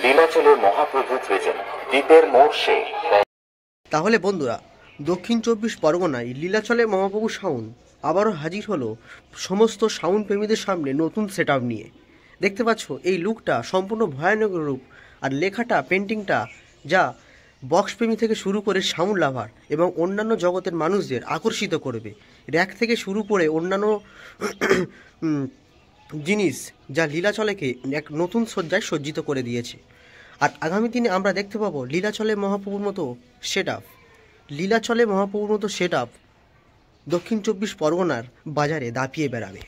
লীলাচলে মহাপ্রভু ত্রিজন দ্বীপের মোড় সে। তাহলে বন্ধুরা, দক্ষিণ 24 পরগনায় লীলাচলে মহাপ্রভু সাউন্ড আবারও হাজির হলো সমস্ত সাউন্ড প্রেমীদের সামনে নতুন সেট আপ নিয়ে। দেখতে পাচ্ছ এই লুকটা সম্পূর্ণ ভয়ানক রূপ, আর লেখাটা পেন্টিংটা যা বক্স প্রেমী থেকে শুরু করে সাউন্ড লাভার এবং অন্যান্য জগতের মানুষদের আকর্ষিত করবে। র্যাক থেকে শুরু করে অন্যান্য জিনিস যা লীলাচলেকে এক নতুন সজ্জায় সজ্জিত করে দিয়েছে। আর আগামী দিনে আমরা দেখতে পাবো লীলাচলে মহাপ্রভুর মতো সেট আপ, লীলাচলে মহাপ্রভুর মতো সেট আপ দক্ষিণ 24 পরগনার বাজারে দাপিয়ে বেড়াবে।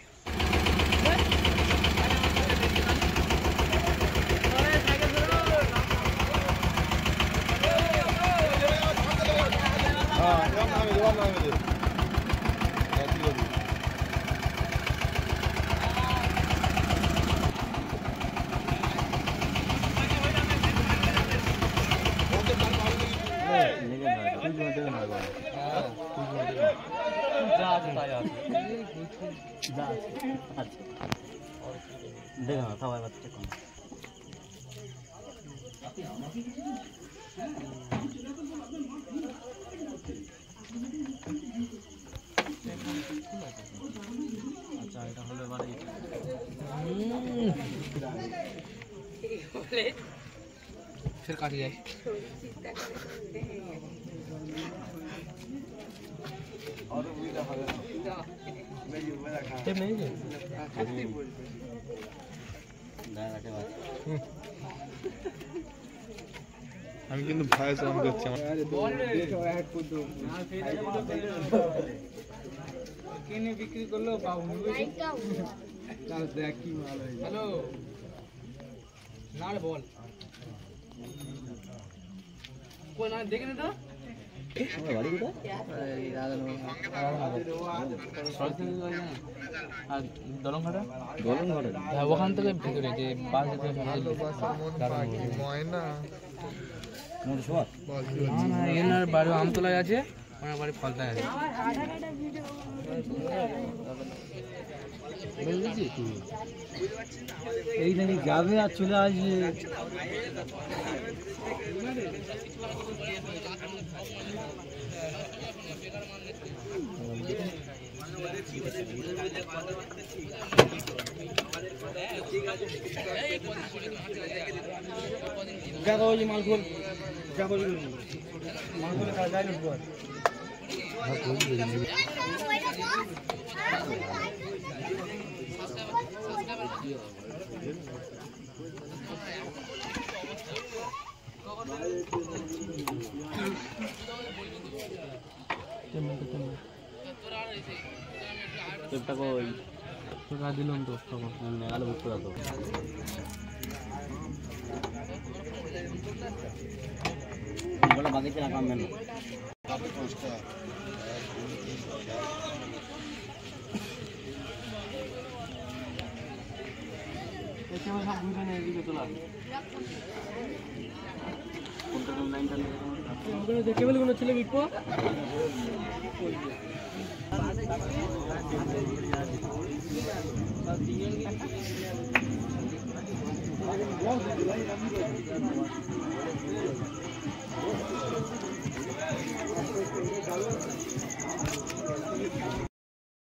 फिर काट जाए আমি কিন্তু ভয়েস অন করছি কিনে বিক্রি করলো বাবু দেখ কি ভালো হ্যালো না বল কোন না দেখে নে তো আমার বাড়ি কোথায় এই আর দলংঘাটা হ্যাঁ ওখান থেকে ভিতরে যে বাস যেতে ময়না এনার বাড়ি আমতলায় আছে, ওনার বাড়ি ফলতায় আছে। এইখানে যাবে আর চলে আসবে। দেখো ওই মালখোল দেখো মালখোলে কাজ যায় না দিলাম তো আলো বুঝতে পারতো বাকিতে রাখলাম কেন দেখে বলে মনে ছেলে বিকবো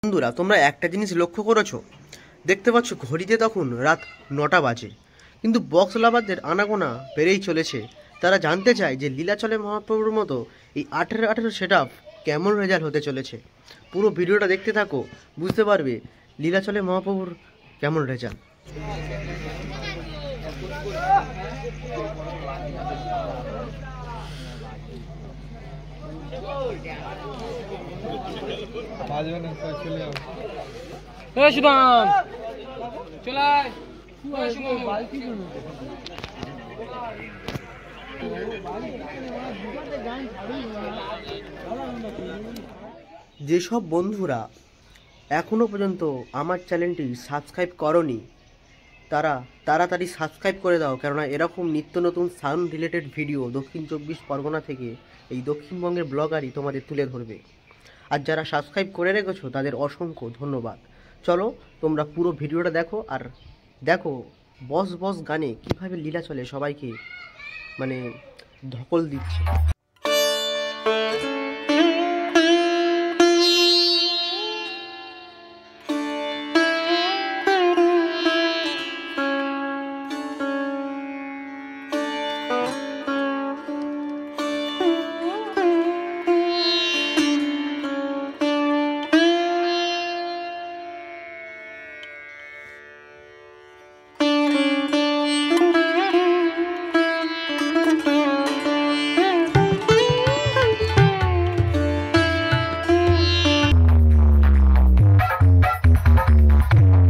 বন্ধুরা, তোমরা একটা জিনিস লক্ষ্য করেছো? দেখতে পাচ্ছ ঘড়িতে তখন রাত 9টা বাজে, কিন্তু বক্স লাভারদের আনাগোনা বেড়েই চলেছে। তারা জানতে চায় যে লীলাচলে মহাপ্রভুর মতো এই 18 সেট আপ কেমন রেজাল্ট হতে চলেছে। পুরো ভিডিওটা দেখতে থাকো, বুঝতে পারবে লীলাচলে মহাপ্রভুর কেমন রেজাল্ট। যেসব বন্ধুরা এখনো পর্যন্ত আমার চ্যানেলটি সাবস্ক্রাইব করনি তারা তাড়াতাড়ি সাবস্ক্রাইব করে দাও, কেননা এরকম নিত্য নতুন সাউন্ড রিলেটেড ভিডিও দক্ষিণ 24 পরগনা থেকে এই দক্ষিণবঙ্গের ব্লগারই তোমাদের তুলে ধরবে। আর যারা সাবস্ক্রাইব করে রেখেছো তাদের অসংখ্য ধন্যবাদ। চলো তোমরা পুরো ভিডিওটা দেখো, আর দেখো বস বস গানে কিভাবে লীলা চলে সবাইকে মানে ধকল দিচ্ছে।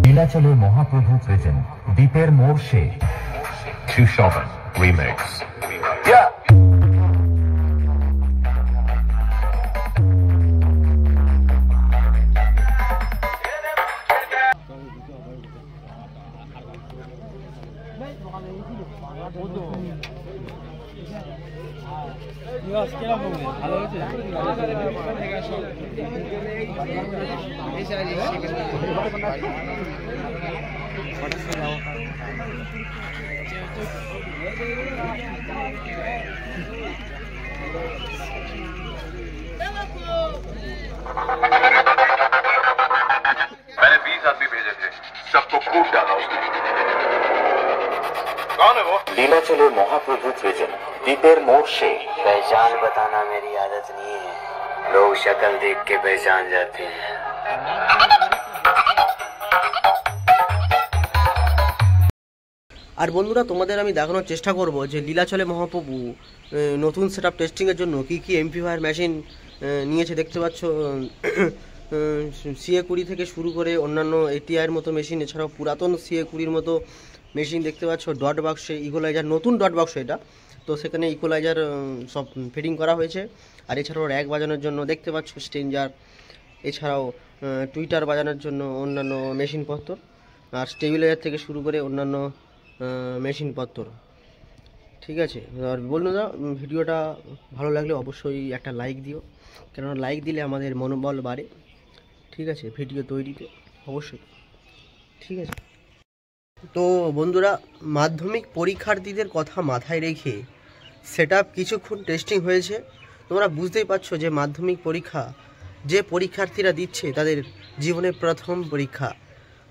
নীলাচলে মহাপ্রভু প্রেজেন্ট দ্বীপের মোড় সে সুশোভন রিমিক্স। নিবাস কিরকম ভালো হয়েছে? मैंने 20 आदमी भेजे थे, सबको कूट डाला उसने। कौन है वो? लीलाचले महाप्रभु प्रेजेंट দ্বীপের মোড় সে। पहचान बताना मेरी आदत नहीं है, लोग शक्ल देख के पहचान जाते हैं। আর বন্ধুরা তোমাদের আমি দেখানোর চেষ্টা করব যে লীলাচলে মহাপ্রভু নতুন সেটআপ টেস্টিংয়ের জন্য কি কি এমপ্লিফায়ার মেশিন নিয়েছে। দেখতে পাচ্ছ CA20 থেকে শুরু করে অন্যান্য ATIর মতো মেশিন, এছাড়াও পুরাতন CA20 মতো মেশিন দেখতে পাচ্ছ। ডট বাক্সে ইকুয়ালাইজার, নতুন ডট বাক্স এটা, তো সেখানে ইকুয়ালাইজার সব ফিটিং করা হয়েছে। আর এছাড়াও র্যাক বাজানোর জন্য দেখতে পাচ্ছ স্ট্রেঞ্জার, এছাড়াও টুইটার বাজানোর জন্য অন্যান্য মেশিনপত্র, আর স্টেবিলাইজার থেকে শুরু করে অন্যান্য মেশিনপত্র। ঠিক আছে, আর বন্ধুরা ভিডিওটা ভালো লাগলে অবশ্যই একটা লাইক দিও, কেননা লাইক দিলে আমাদের মনোবল বাড়ে। ঠিক আছে, ভিডিও তৈরিতে অবশ্যই। ঠিক আছে, তো বন্ধুরা মাধ্যমিক পরীক্ষার্থীদের কথা মাথায় রেখে সেটআপ কিছুক্ষণ টেস্টিং হয়েছে। তোমরা বুঝতেই পারছো যে মাধ্যমিক পরীক্ষা যে পরীক্ষার্থীরা দিচ্ছে তাদের জীবনের প্রথম পরীক্ষা,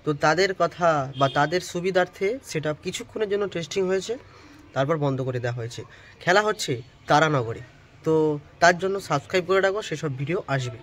তো তাদের কথা বা তাদের সুবিধার্থে সেটআপ কিছুক্ষণের জন্য টেস্টিং হয়েছে, তারপর বন্ধ করে দেওয়া হয়েছে। খেলা হচ্ছে তারানগরে, তো তার জন্য সাবস্ক্রাইব করে রাখো, সেসব ভিডিও আসবে।